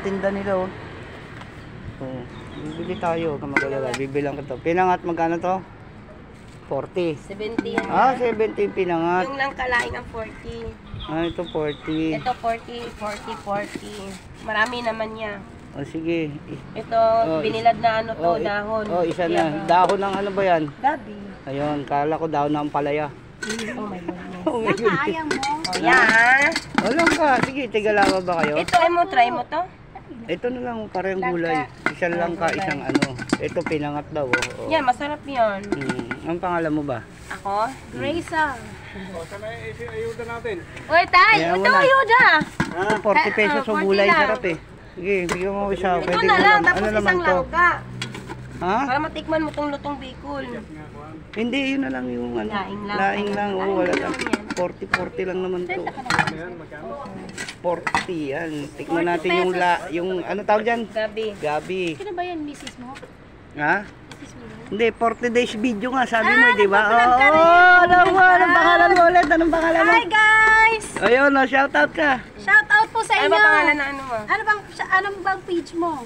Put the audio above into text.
Tinda nila oh. Oh, bibili tayo, kamagalala. Bibilang ko to. Pinangat magkano to? 40. 70 yan. Ah, 70 pinangat. Yung lang kalaing ang 40. Ah, ito 40. Ito 40, 40, 40. Marami naman niya. Oh, sige. Ito, binilad na ano to, dahon. Oh, isa na. Dahon ng ano ba yan? Gabi. Ayun, kala ko dahon ng palaya. Oh my goodness. Oh my goodness. Sayang mo. Oh, yan. Wala ka. Sige, tigalawa ba kayo? Ito, try mo to. Ito na lang, parang gulay. Isa lang ka, isang ano. Ito pinangat daw. Oh. Yan, masarap yan. Ang pangalan mo ba? Ako? Grace. Ayuda natin. Uy, tay! Kaya mo Ito, na. ayuda! 40 pesos sa 40 gulay, lang. sarap eh. Sige, bigyan mo isa. Ito Pwede na ko lang, lang. tapos Ano naman isang to? langka. Ha? Para matikman mo tong lutong bicol. Hindi, yun na lang yung ano. Laing lang. Laing lang. Oh, wala lang. Laing lang 40 lang naman to. 40 yan. Tikman natin yung ano tawag dyan? Gabi. Gabi. Sino ba yan, misis mo? Ha? Misis mo yan? Hindi, 40 days video nga sabi mo, di ba? nagpa-vlog ka rin. Anong pangalan mo ulit? Anong pangalan mo? Hi guys! Ayun, shout out ka. Shout out po sa Ano inyo. ba pangalan na ano mo? Ano bang page mo?